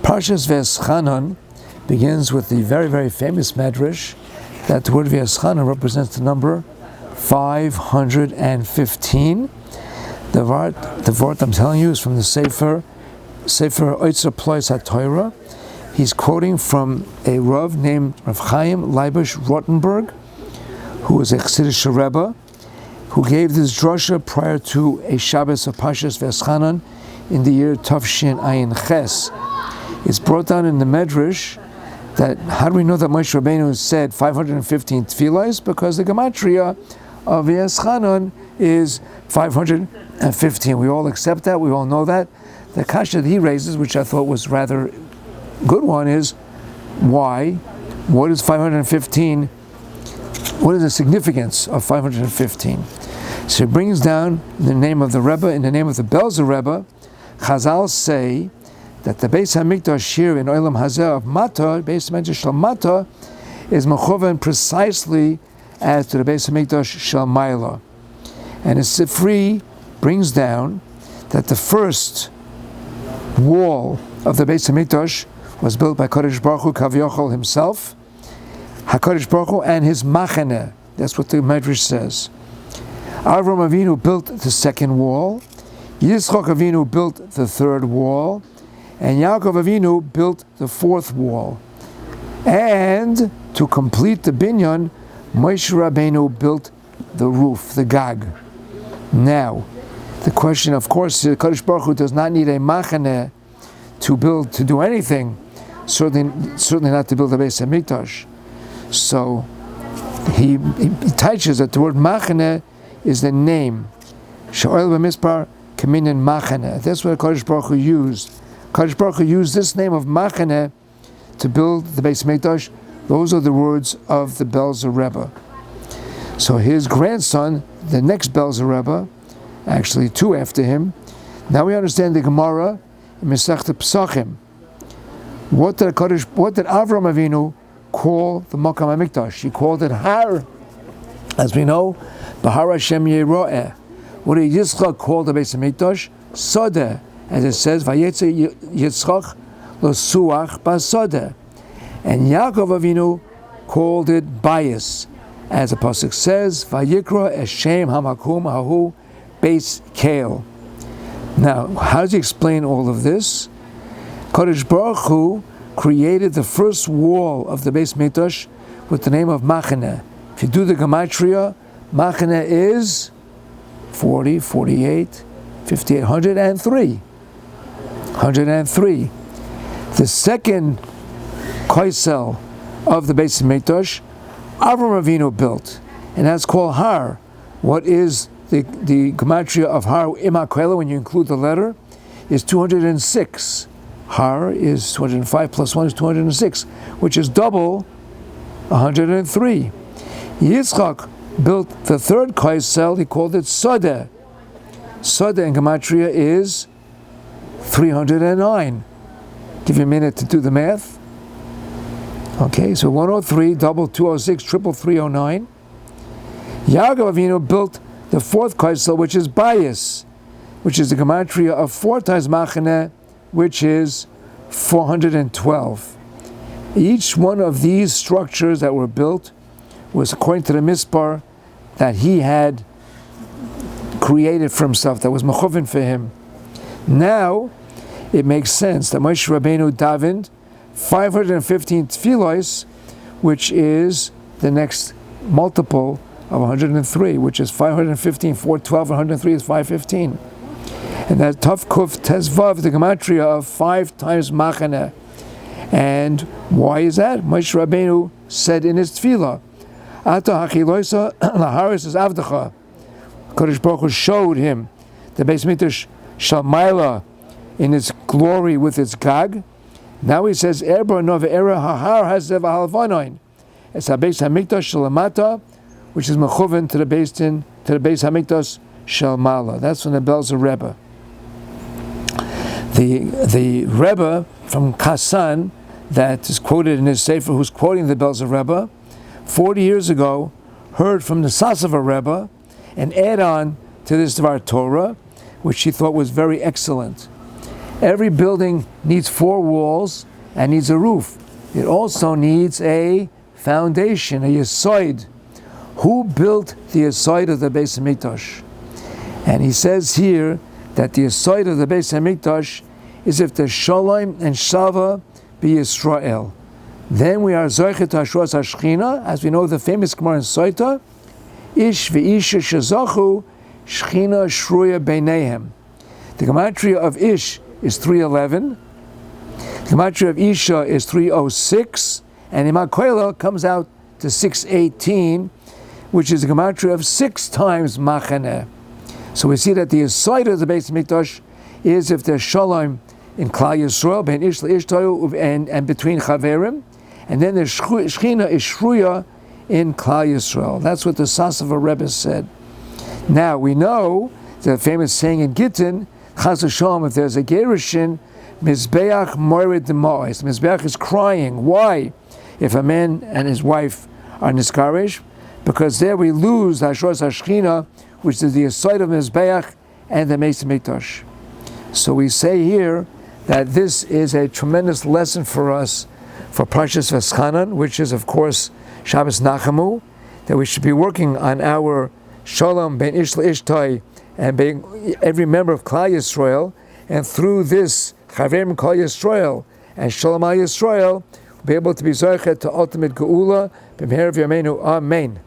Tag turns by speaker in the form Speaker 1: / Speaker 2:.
Speaker 1: Parshas Vaeschanan begins with the very, very famous medrash that the word Vaeschanan represents the number 515. The vart I'm telling you is from the Sefer Oitzer Plois HaTorah. He's quoting from a Rav named Rav Chaim Leibush Rottenberg, who was a Chassidish Rebbe, who gave this drasha prior to a Shabbos of Parshas Vaeschanan in the year Tavshin Ayin Ches. It's brought down in the Medrash that, how do we know that Moshe Rabbeinu said 515 tefillos? Because the gematria of Vaeschanan is 515. We all accept that, we all know that. The kasha that he raises, which I thought was rather good one, is why? What is 515? What is the significance of 515? So he brings down the name of the Rebbe, in the name of the Belzer Rebbe. Chazal say that the Beis HaMikdash here in Olam Hazeh of Mata, Beis HaMikdash Shel Mata, is mechoven precisely as to the Beis HaMikdash Shel Maila. And the Sifri brings down that the first wall of the Beis HaMikdash was built by Kodesh Baruch Hu Kavyochel himself, HaKadosh Baruch Hu and his Machaneh. That's what the Medrash says. Avram Avinu built the second wall, Yitzchak Avinu built the third wall, and Yaakov Avinu built the fourth wall. And to complete the binyan, Moshe Rabbeinu built the roof, the gag. Now, the question, of course, Kodesh Baruch Hu does not need a Machaneh to build, to do anything, certainly not to build the Beis HaMikdash. So he teaches that the word Machaneh is the name. Sha'ol b'mispar kaminin Machaneh. That's what Kodesh Baruch Hu used. Kodesh Baruch Hu used this name of Machaneh to build the Beis HaMikdash. Those are the words of the Belzer Rebbe. So his grandson, the next Belzer Rebbe, actually two after him. Now we understand the Gemara in Masechta Pesachim. What did Avram Avinu call the Makam HaMikdash? He called it Har, as we know, Bahar Hashem Yeroeh. What did Yitzchak call the Beis HaMikdash? Sodeh, as it says, Vayetze Yitzchak lo suach basodeh. And Yaakov Avinu called it Bayis, as the pasuk says, Vayikra Eshem Hamakum Hahu Beis Kael. Now, how does he explain all of this? Kodesh Baruch Hu created the first wall of the Beis Mikdash with the name of Machaneh. If you do the gematria, Machaneh is 40, 48, 58, 103. 103. The second koisel of the Beis Mikdash, Avram Avinu built, and that's called Har. What is the gematria of Har Imakwela, when you include the letter, is 206. Har is 205 plus 1 is 206, which is double 103. Yitzchak built the third kaisel, he called it Sodeh. Sodeh in gematria is 309. Give you a minute to do the math. Okay, so 103, double 206, triple 309. Yaakov Avinu built the fourth kaisel, which is Bayis, which is the gematria of 4 times Machaneh, which is 412. Each one of these structures that were built was according to the mispar that he had created for himself, that was mechovin for him. Now, it makes sense that Moshe Rabbeinu davened 515 tefillos, which is the next multiple of 103, which is 515, 412, 103 is 515. And that Tav Kuf Tezvav, the gematria of 5 times Machaneh. And why is that? Moshe Rabbeinu said in his tefillah, Ata hachiloisa laharis is avdecha. Kodesh Baruch Hu showed him the Beis Mikdash Shel Maila in its glory with its gag. Now he says, Erba nova era hahar hazev halvanoin. It's HaBeis HaMikdash Shel Mata, which is mechuven to the Beis HaMikdash Shel Mala. That's from the Belzer Rebbe. The Rebbe from Kasan that is quoted in his Sefer, who's quoting the Belzer Rebbe, 40 years ago, heard from the Sasava Rebbe an add-on to this Dvar Torah, which he thought was very excellent. Every building needs 4 walls and needs a roof. It also needs a foundation, a yesod. Who built the yesod of the Beis Hamikdash? And he says here that the yesod of the Beis Hamikdash is if the shalom and shava be Yisrael. Then we are zoichet hashras hashchina, as we know the famous Gemara in Soita, ish ve'isha shezachu shchina shruya beinehem. The gematria of ish is 311. The gematria of isha is 306, and Imat Koila comes out to 618, which is the gematria of 6 times machaneh. So we see that the yesod of the Beis Hamikdash is if there's shalom in Klal Yisrael, ben ish leish toyu, and between chaverim, and then the Shechina is shruya in Klal Yisrael. That's what the Sasavar Rebbe said. Now we know the famous saying in Gittin, Chas v'shalom, if there's a gerushin, Mizbeach mored demois. Mizbeach is crying. Why? If a man and his wife are niskarish, because there we lose Hashros Hashchina, which is the yesod of Mizbeach and the Beis Hamikdash. So we say here that this is a tremendous lesson for us for Parshas Vaeschanan, which is of course Shabbos Nachamu, that we should be working on our Shalom ben Ish L'Ishtai and being every member of Klal Yisrael, and through this Chaverim Klal Yisrael and Shalom Al Yisrael, be able to be Zoichet to ultimate Geula, B'meher v'yameinu, Amen.